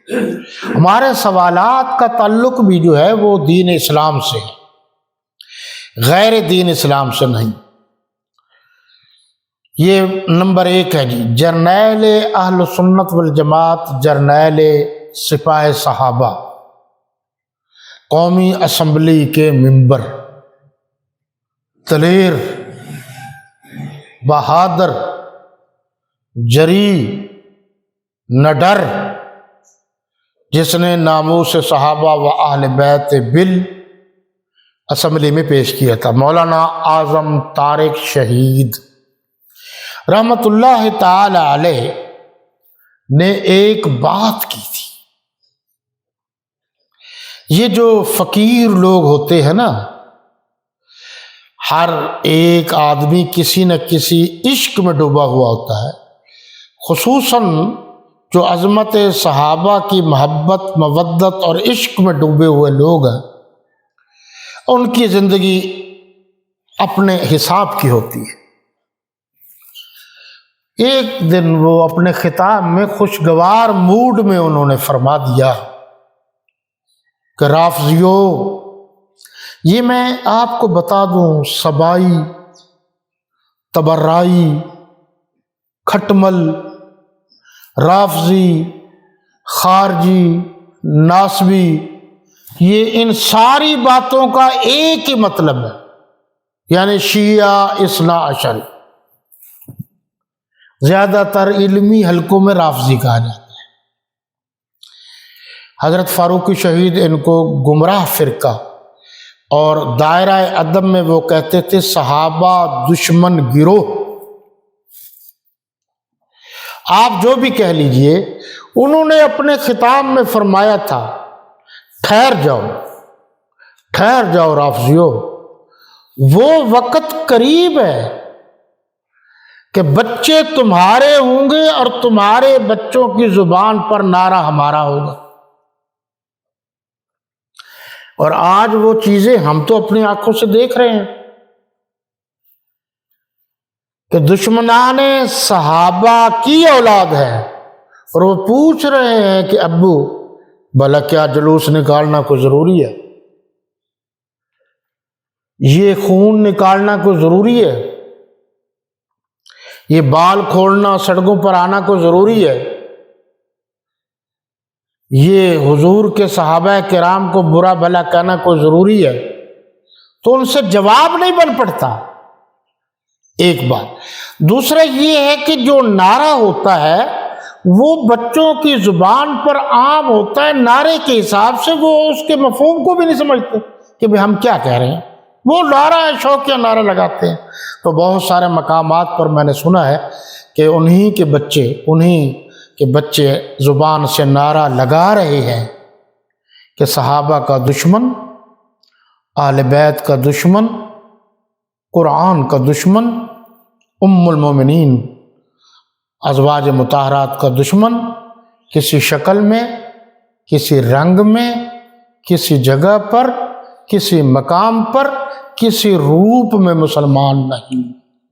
ہمارے سوالات کا تعلق بھی جو ہے وہ دین اسلام سے ہے، غیر دین اسلام سے نہیں۔ یہ نمبر 1 ہے جی، جرنیل اہل سنت والجماعت، جرنیل سپاہ صحابہ، قومی اسمبلی کے ممبر، دلیر، بہادر، جری، نڈر، جس نے ناموس صحابہ و اہل بیت بل اسمبلی میں پیش کیا تھا، مولانا اعظم طارق شہید رحمت اللہ تعالی علیہ نے ایک بات کی تھی۔ یہ جو فقیر لوگ ہوتے ہیں نا، ہر ایک آدمی کسی نہ کسی عشق میں ڈوبا ہوا ہوتا ہے، خصوصاً جو عظمت صحابہ کی محبت، مودت اور عشق میں ڈوبے ہوئے لوگ ہیں، ان کی زندگی اپنے حساب کی ہوتی ہے۔ ایک دن وہ اپنے خطاب میں خوشگوار موڈ میں انہوں نے فرما دیا کہ رافضیو، یہ میں آپ کو بتا دوں، سبائی، تبرائی، کھٹمل، رافضی، خارجی، ناسبی، یہ ان ساری باتوں کا ایک ہی مطلب ہے، یعنی شیعہ اثنا عشری۔ زیادہ تر علمی حلقوں میں رافضی کہا جاتا ہے۔ حضرت فاروقی شہید ان کو گمراہ فرقہ، اور دائرہ ادب میں وہ کہتے تھے صحابہ دشمن گروہ۔ آپ جو بھی کہہ لیجئے، انہوں نے اپنے خطاب میں فرمایا تھا، ٹھہر جاؤ رافضیو، وہ وقت قریب ہے کہ بچے تمہارے ہوں گے اور تمہارے بچوں کی زبان پر نعرہ ہمارا ہوگا۔ اور آج وہ چیزیں ہم تو اپنی آنکھوں سے دیکھ رہے ہیں کہ دشمنان صحابہ کی اولاد ہے، اور وہ پوچھ رہے ہیں کہ ابو بھلا کیا جلوس نکالنا کوئی ضروری ہے؟ یہ خون نکالنا کوئی ضروری ہے؟ یہ بال کھولنا، سڑکوں پر آنا کوئی ضروری ہے؟ یہ حضور کے صحابہ کرام کو برا بھلا کہنا کوئی ضروری ہے؟ تو ان سے جواب نہیں بن پڑتا، ایک بات۔ دوسرا یہ ہے کہ جو نعرہ ہوتا ہے وہ بچوں کی زبان پر عام ہوتا ہے، نعرے کے حساب سے وہ اس کے مفہوم کو بھی نہیں سمجھتے کہ بھئی ہم کیا کہہ رہے ہیں، وہ نعرہ ہے، شوقیہ نعرہ لگاتے ہیں۔ تو بہت سارے مقامات پر میں نے سنا ہے کہ انہی کے بچے زبان سے نعرہ لگا رہے ہیں کہ صحابہ کا دشمن، اہل بیت کا دشمن، قرآن کا دشمن، ام المومنین ازواج مطہرات کا دشمن، کسی شکل میں، کسی رنگ میں، کسی جگہ پر، کسی مقام پر، کسی روپ میں مسلمان نہیں۔